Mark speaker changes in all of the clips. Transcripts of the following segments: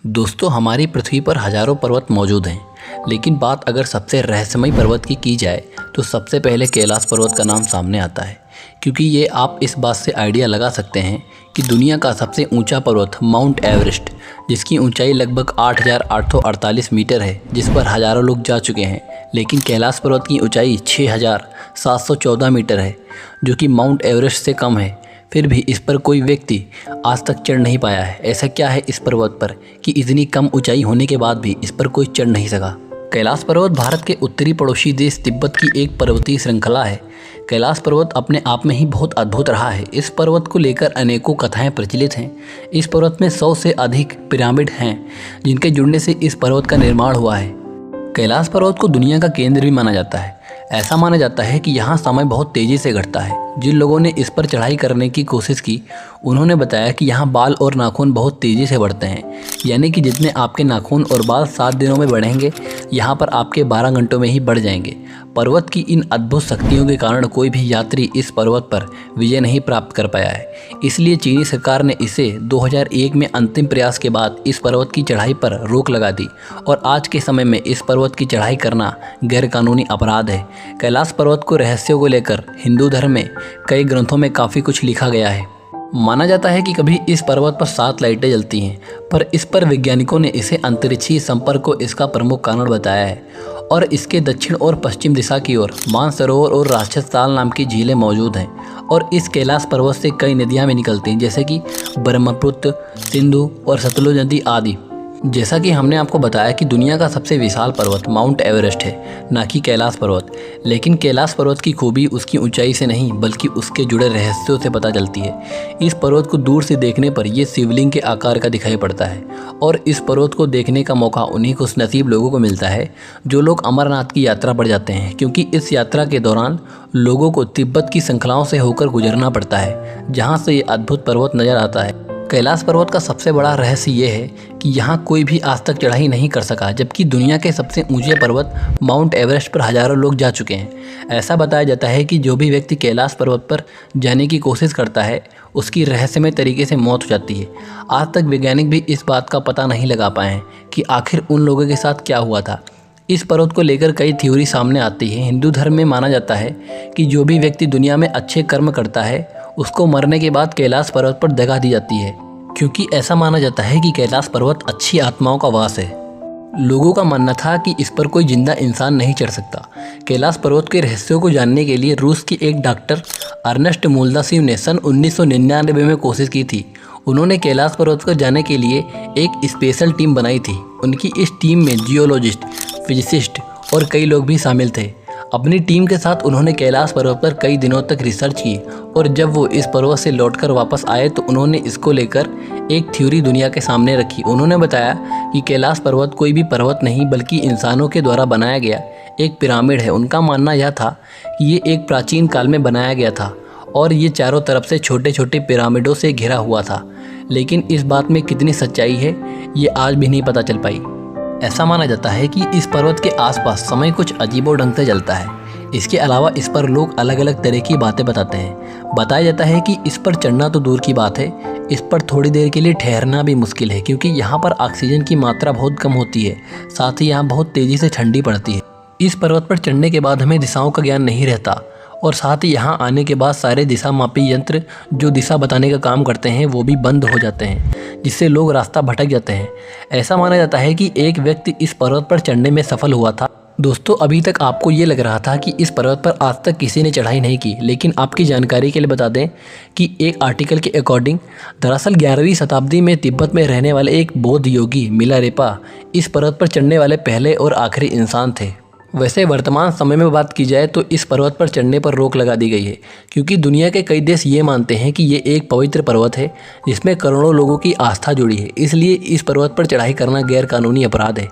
Speaker 1: दोस्तों, हमारी पृथ्वी पर हजारों पर्वत मौजूद हैं, लेकिन बात अगर सबसे रहस्यमयी पर्वत की जाए तो सबसे पहले कैलाश पर्वत का नाम सामने आता है। क्योंकि ये आप इस बात से आइडिया लगा सकते हैं कि दुनिया का सबसे ऊंचा पर्वत माउंट एवरेस्ट, जिसकी ऊंचाई लगभग 8,848 मीटर है, जिस पर हजारों लोग जा चुके हैं, लेकिन कैलाश पर्वत की ऊंचाई 6,714 मीटर है, जो कि माउंट एवरेस्ट से कम है। फिर भी इस पर कोई व्यक्ति आज तक चढ़ नहीं पाया है। ऐसा क्या है इस पर्वत पर कि इतनी कम ऊंचाई होने के बाद भी इस पर कोई चढ़ नहीं सका। कैलाश पर्वत भारत के उत्तरी पड़ोसी देश तिब्बत की एक पर्वतीय श्रृंखला है। कैलाश पर्वत अपने आप में ही बहुत अद्भुत रहा है। इस पर्वत को लेकर अनेकों कथाएं प्रचलित हैं। इस पर्वत में 100 से अधिक पिरामिड हैं, जिनके जुड़ने से इस पर्वत का निर्माण हुआ है। कैलाश पर्वत को दुनिया का केंद्र भी माना जाता है। ऐसा माना जाता है कि यहाँ समय बहुत तेज़ी से घटता है। जिन लोगों ने इस पर चढ़ाई करने की कोशिश की, उन्होंने बताया कि यहाँ बाल और नाखून बहुत तेज़ी से बढ़ते हैं। यानी कि जितने आपके नाखून और बाल 7 दिनों में बढ़ेंगे, यहाँ पर आपके 12 घंटों में ही बढ़ जाएंगे। पर्वत की इन अद्भुत शक्तियों के कारण कोई भी यात्री इस पर्वत पर विजय नहीं प्राप्त कर पाया है। इसलिए चीनी सरकार ने इसे 2001 में अंतिम प्रयास के बाद इस पर्वत की चढ़ाई पर रोक लगा दी और आज के समय में इस पर्वत की चढ़ाई करना गैरकानूनी अपराध है। कैलाश पर्वत को रहस्यों को लेकर हिंदू धर्म में कई ग्रंथों में काफ़ी कुछ लिखा गया है। माना जाता है कि कभी इस पर्वत पर 7 लाइटें जलती हैं, पर इस पर वैज्ञानिकों ने इसे अंतरिक्षीय संपर्क को इसका प्रमुख कारण बताया है। और इसके दक्षिण और पश्चिम दिशा की ओर मानसरोवर और राक्षस ताल नाम की झीलें मौजूद हैं। और इस कैलाश पर्वत से कई नदियाँ भी निकलती हैं, जैसे कि ब्रह्मपुत्र, सिंधु और सतलुज नदी आदि। जैसा कि हमने आपको बताया कि दुनिया का सबसे विशाल पर्वत माउंट एवरेस्ट है, ना कि कैलाश पर्वत। लेकिन कैलाश पर्वत की खूबी उसकी ऊंचाई से नहीं, बल्कि उसके जुड़े रहस्यों से पता चलती है। इस पर्वत को दूर से देखने पर यह शिवलिंग के आकार का दिखाई पड़ता है। और इस पर्वत को देखने का मौका उन्हीं खुशनसीब लोगों को मिलता है जो लोग अमरनाथ की यात्रा पर जाते हैं, क्योंकि इस यात्रा के दौरान लोगों को तिब्बत की श्रृंखलाओं से होकर गुजरना पड़ता है, जहाँ से ये अद्भुत पर्वत नजर आता है। कैलाश पर्वत का सबसे बड़ा रहस्य ये है कि यहाँ कोई भी आज तक चढ़ाई नहीं कर सका, जबकि दुनिया के सबसे ऊंचे पर्वत माउंट एवरेस्ट पर हजारों लोग जा चुके हैं। ऐसा बताया जाता है कि जो भी व्यक्ति कैलाश पर्वत पर जाने की कोशिश करता है, उसकी रहस्यमय तरीके से मौत हो जाती है। आज तक वैज्ञानिक भी इस बात का पता नहीं लगा पाए हैं कि आखिर उन लोगों के साथ क्या हुआ था। इस पर्वत को लेकर कई थ्योरी सामने आती है। हिंदू धर्म में माना जाता है कि जो भी व्यक्ति दुनिया में अच्छे कर्म करता है, उसको मरने के बाद कैलाश पर्वत पर जगह दी जाती है, क्योंकि ऐसा माना जाता है कि कैलाश पर्वत अच्छी आत्माओं का वास है। लोगों का मानना था कि इस पर कोई जिंदा इंसान नहीं चढ़ सकता। कैलाश पर्वत के रहस्यों को जानने के लिए रूस के एक डॉक्टर अर्नेस्ट मोल्दासिव ने सन 1999 में कोशिश की थी। उन्होंने कैलाश पर्वत पर जाने के लिए एक स्पेशल टीम बनाई थी। उनकी इस टीम में जियोलॉजिस्ट, फिजिसिस्ट और कई लोग भी शामिल थे। अपनी टीम के साथ उन्होंने कैलाश पर्वत पर कई दिनों तक रिसर्च की और जब वो इस पर्वत से लौटकर वापस आए तो उन्होंने इसको लेकर एक थ्योरी दुनिया के सामने रखी। उन्होंने बताया कि कैलाश पर्वत कोई भी पर्वत नहीं, बल्कि इंसानों के द्वारा बनाया गया एक पिरामिड है। उनका मानना यह था कि ये एक प्राचीन काल में बनाया गया था और ये चारों तरफ से छोटे छोटे पिरामिडों से घिरा हुआ था। लेकिन इस बात में कितनी सच्चाई है, ये आज भी नहीं पता चल पाई। ऐसा माना जाता है कि इस पर्वत के आसपास समय कुछ अजीबो ढंग से चलता है। इसके अलावा इस पर लोग अलग अलग तरह की बातें बताते हैं। बताया जाता है कि इस पर चढ़ना तो दूर की बात है, इस पर थोड़ी देर के लिए ठहरना भी मुश्किल है, क्योंकि यहाँ पर ऑक्सीजन की मात्रा बहुत कम होती है। साथ ही यहाँ बहुत तेज़ी से ठंडी पड़ती है। इस पर्वत पर चढ़ने के बाद हमें दिशाओं का ज्ञान नहीं रहता और साथ ही यहाँ आने के बाद सारे दिशा मापी यंत्र जो दिशा बताने का काम करते हैं वो भी बंद हो जाते हैं, जिससे लोग रास्ता भटक जाते हैं। ऐसा माना जाता है कि एक व्यक्ति इस पर्वत पर चढ़ने में सफल हुआ था। दोस्तों, अभी तक आपको ये लग रहा था कि इस पर्वत पर आज तक किसी ने चढ़ाई नहीं की, लेकिन आपकी जानकारी के लिए बता दें कि एक आर्टिकल के अकॉर्डिंग दरअसल 11वीं शताब्दी में तिब्बत में रहने वाले एक बौद्ध योगी मिलारेपा इस पर्वत पर चढ़ने वाले पहले और आखिरी इंसान थे। वैसे वर्तमान समय में बात की जाए तो इस पर्वत पर चढ़ने पर रोक लगा दी गई है, क्योंकि दुनिया के कई देश ये मानते हैं कि ये एक पवित्र पर्वत है जिसमें करोड़ों लोगों की आस्था जुड़ी है। इसलिए इस पर्वत पर चढ़ाई करना गैरकानूनी अपराध है।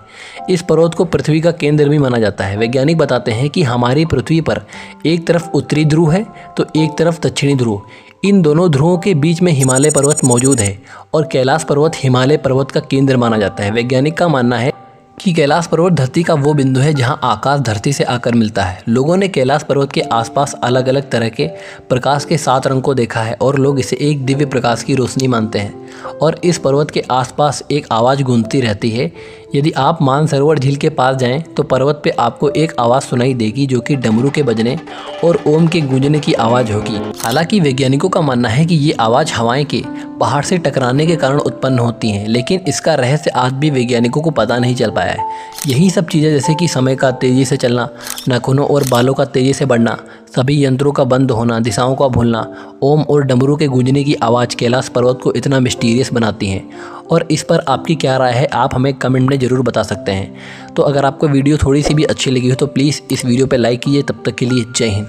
Speaker 1: इस पर्वत को पृथ्वी का केंद्र भी माना जाता है। वैज्ञानिक बताते हैं कि हमारी पृथ्वी पर एक तरफ उत्तरी ध्रुव है तो एक तरफ दक्षिणी ध्रुव। इन दोनों ध्रुवों के बीच में हिमालय पर्वत मौजूद है और कैलाश पर्वत हिमालय पर्वत का केंद्र माना जाता है। वैज्ञानिक का मानना है कि कैलाश पर्वत धरती का वो बिंदु है जहां आकाश धरती से आकर मिलता है। लोगों ने कैलाश पर्वत के आसपास अलग अलग तरह के प्रकाश के 7 रंग को देखा है और लोग इसे एक दिव्य प्रकाश की रोशनी मानते हैं। और इस पर्वत के आसपास एक आवाज़ गूंजती रहती है। यदि आप मानसरोवर झील के पास जाएं तो पर्वत पे आपको एक आवाज़ सुनाई देगी जो कि डमरू के बजने और ओम के गूंजने की आवाज़ होगी। हालांकि वैज्ञानिकों का मानना है कि ये आवाज़ हवाएं के पहाड़ से टकराने के कारण उत्पन्न होती हैं, लेकिन इसका रहस्य आज भी वैज्ञानिकों को पता नहीं चल पाया है। यही सब चीज़ें जैसे कि समय का तेज़ी से चलना, नाखूनों और बालों का तेज़ी से बढ़ना, सभी यंत्रों का बंद होना, दिशाओं का भूलना, ओम और डमरू के गूंजने की आवाज़ कैलाश पर्वत को इतना मिस्टीरियस बनाती हैं। और इस पर आपकी क्या राय है, आप हमें कमेंट में ज़रूर बता सकते हैं। तो अगर आपको वीडियो थोड़ी सी भी अच्छी लगी हो तो प्लीज़ इस वीडियो पर लाइक कीजिए। तब तक के लिए जय हिंद।